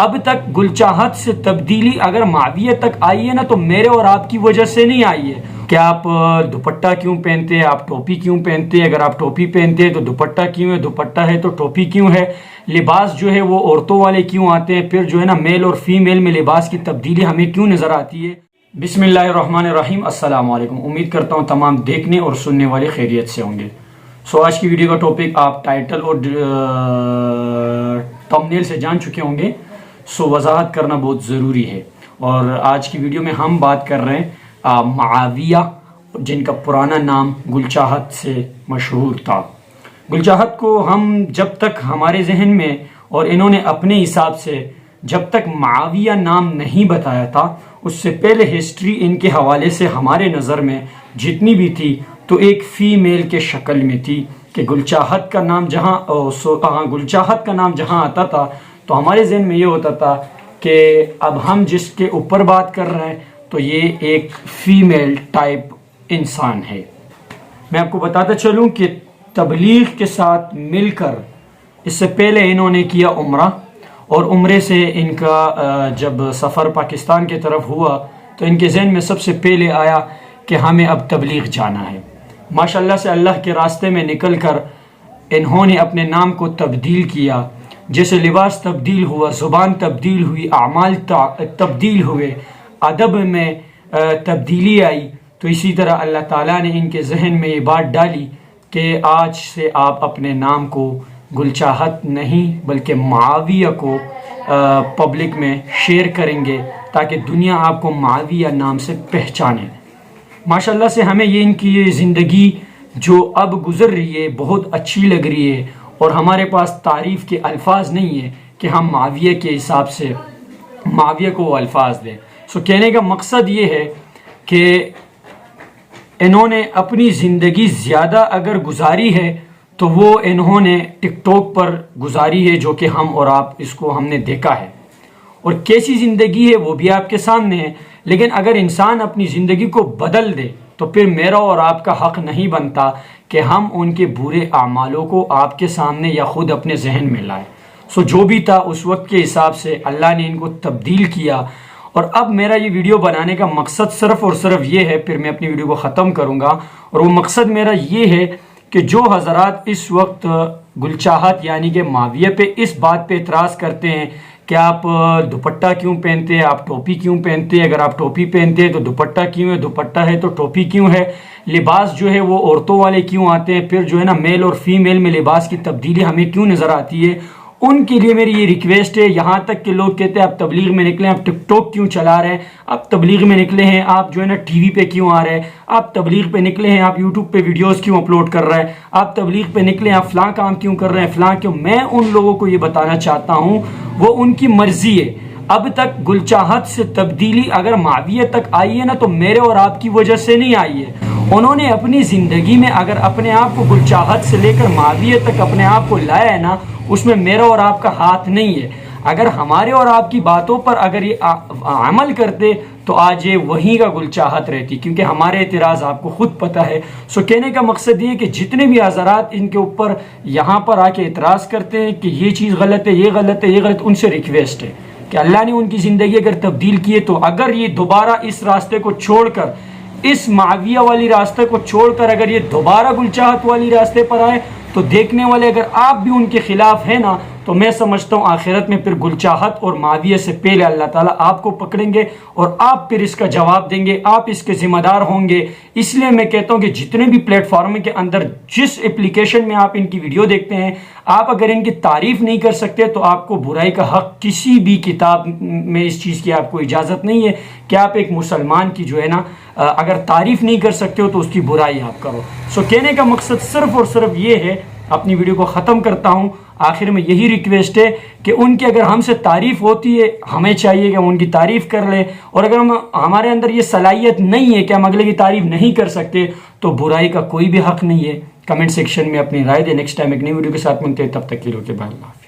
اب تک گلچاہت سے تبدیلی اگر معاویہ تک آئی ہے نا تو میرے اور آپ کی وجہ سے نہیں آئی ہے کہ آپ دوپٹہ کیوں پہنتے ہیں, آپ ٹوپی کیوں پہنتے ہیں, اگر آپ ٹوپی پہنتے ہیں تو دوپٹہ کیوں ہے, دوپٹہ ہے تو ٹوپی کیوں ہے, لباس جو ہے وہ عورتوں والے کیوں آتے ہیں, پھر جو ہے نا میل اور فیمیل میں لباس کی تبدیلی ہمیں کیوں نظر آتی ہے. بسم اللہ الرحمن الرحیم. السلام علیکم. امید کرتا ہوں تمام دیکھنے اور سننے والے خیریت سے ہوں گے. آج کی ویڈیو کا ٹاپک آپ ٹائٹل اور تمبنیل سے جان چکے ہوں گے, وضاحت کرنا بہت ضروری ہے. اور آج کی ویڈیو میں ہم بات کر رہے ہیں معاویہ, جن کا پرانا نام گلچاہت سے مشہور تھا. گلچاہت کو ہم جب تک ہمارے ذہن میں اور انہوں نے اپنے حساب سے جب تک معاویہ نام نہیں بتایا تھا, اس سے پہلے ہسٹری ان کے حوالے سے ہمارے نظر میں جتنی بھی تھی تو ایک فیمیل کے شکل میں تھی کہ گلچاہت کا نام جہاں آتا تھا تو ہمارے ذہن میں یہ ہوتا تھا کہ اب ہم جس کے اوپر بات کر رہے ہیں تو یہ ایک فیمیل ٹائپ انسان ہے. میں آپ کو بتاتا چلوں کہ تبلیغ کے ساتھ مل کر اس سے پہلے انہوں نے کیا عمرہ, اور عمرے سے ان کا جب سفر پاکستان کی طرف ہوا تو ان کے ذہن میں سب سے پہلے آیا کہ ہمیں اب تبلیغ جانا ہے. ماشاءاللہ سے اللہ کے راستے میں نکل کر انہوں نے اپنے نام کو تبدیل کیا. جیسے لباس تبدیل ہوا, زبان تبدیل ہوئی, اعمال تبدیل ہوئے, ادب میں تبدیلی آئی, تو اسی طرح اللہ تعالیٰ نے ان کے ذہن میں یہ بات ڈالی کہ آج سے آپ اپنے نام کو گلچاہت نہیں بلکہ معاویہ کو پبلک میں شیئر کریں گے تاکہ دنیا آپ کو معاویہ نام سے پہچانے. ماشاءاللہ سے ہمیں یہ ان کی یہ زندگی جو اب گزر رہی ہے بہت اچھی لگ رہی ہے, اور ہمارے پاس تعریف کے الفاظ نہیں ہے کہ ہم معاویہ کے حساب سے معاویہ کو وہ الفاظ دیں. کہنے کا مقصد یہ ہے کہ انہوں نے اپنی زندگی زیادہ اگر گزاری ہے تو وہ انہوں نے ٹک ٹاک پر گزاری ہے, جو کہ ہم اور آپ اس کو ہم نے دیکھا ہے, اور کیسی زندگی ہے وہ بھی آپ کے سامنے ہے. لیکن اگر انسان اپنی زندگی کو بدل دے تو پھر میرا اور آپ کا حق نہیں بنتا کہ ہم ان کے برے اعمالوں کو آپ کے سامنے یا خود اپنے ذہن میں لائیں. جو بھی تھا اس وقت کے حساب سے اللہ نے ان کو تبدیل کیا. اور اب میرا یہ ویڈیو بنانے کا مقصد صرف اور صرف یہ ہے, پھر میں اپنی ویڈیو کو ختم کروں گا, اور وہ مقصد میرا یہ ہے کہ جو حضرات اس وقت گلچاہت یعنی کہ معاویہ پہ اس بات پہ اعتراض کرتے ہیں کہ آپ دوپٹہ کیوں پہنتے ہیں, آپ ٹوپی کیوں پہنتے ہیں, اگر آپ ٹوپی پہنتے ہیں تو دوپٹہ کیوں ہے, دوپٹہ ہے تو ٹوپی کیوں ہے, لباس جو ہے وہ عورتوں والے کیوں آتے ہیں, پھر جو ہے نا میل اور فیمیل میں لباس کی تبدیلی ہمیں کیوں نظر آتی ہے, ان کے لیے میری یہ ریکویسٹ ہے. یہاں تک کہ لوگ کہتے ہیں آپ تبلیغ میں نکلے, آپ ٹک ٹاک کیوں چلا رہے ہیں, آپ تبلیغ میں نکلے ہیں, آپ جو ہے نا ٹی وی پہ کیوں آ رہے ہیں, آپ تبلیغ پہ نکلے ہیں, آپ یوٹیوب پہ ویڈیوز کیوں اپلوڈ کر رہے ہیں, آپ تبلیغ پہ نکلے ہیں, آپ فلاں کام کیوں کر رہے ہیں, فلاں کیوں. میں ان لوگوں کو یہ بتانا چاہتا ہوں وہ ان کی مرضی ہے. اب تک گلچاہت سے تبدیلی اگر معاویہ تک آئی ہے نا تو میرے اور آپ کی وجہ سے نہیں آئی ہے. انہوں نے اپنی زندگی میں اگر اپنے آپ کو گلچاہت سے لے کر معاویہ تک اپنے آپ کو لایا ہے نا, اس میں میرا اور آپ کا ہاتھ نہیں ہے. اگر ہمارے اور آپ کی باتوں پر اگر یہ عمل کرتے تو آج یہ وہیں کا گلچاہت رہتی, کیونکہ ہمارے اعتراض آپ کو خود پتہ ہے. کہنے کا مقصد یہ کہ جتنے بھی حضرات ان کے اوپر یہاں پر آ کے اعتراض کرتے ہیں کہ یہ چیز غلط ہے, یہ غلط ہے, یہ غلط, ان سے ریکویسٹ ہے کہ اللہ نے ان کی زندگی اگر تبدیل کی ہے تو اگر یہ دوبارہ اس راستے کو چھوڑ کر, اس معاویہ والی راستے کو چھوڑ کر اگر یہ دوبارہ گلچاہت والی راستے پر آئے تو دیکھنے والے اگر آپ بھی ان کے خلاف ہیں نا تو میں سمجھتا ہوں آخرت میں پھر گلچاہت اور معاویہ سے پہلے اللہ تعالیٰ آپ کو پکڑیں گے اور آپ پھر اس کا جواب دیں گے, آپ اس کے ذمہ دار ہوں گے. اس لیے میں کہتا ہوں کہ جتنے بھی پلیٹ فارم کے اندر جس اپلیکیشن میں آپ ان کی ویڈیو دیکھتے ہیں, آپ اگر ان کی تعریف نہیں کر سکتے تو آپ کو برائی کا حق کسی بھی کتاب میں اس چیز کی آپ کو اجازت نہیں ہے کہ آپ ایک مسلمان کی جو ہے نا اگر تعریف نہیں کر سکتے ہو تو اس کی برائی آپ کرو. کہنے کا مقصد صرف اور صرف یہ ہے. اپنی ویڈیو کو ختم کرتا ہوں. آخر میں یہی ریکویسٹ ہے کہ ان کی اگر ہم سے تعریف ہوتی ہے ہمیں چاہیے کہ ہم ان کی تعریف کر لیں, اور اگر ہمارے اندر یہ صلاحیت نہیں ہے کہ ہم اگلے کی تعریف نہیں کر سکتے تو برائی کا کوئی بھی حق نہیں ہے. کمنٹ سیکشن میں اپنی رائے دیں. نیکسٹ ٹائم ایک نئی ویڈیو کے ساتھ ملتے ہیں, تب تک کے لیے بائے. اللہ.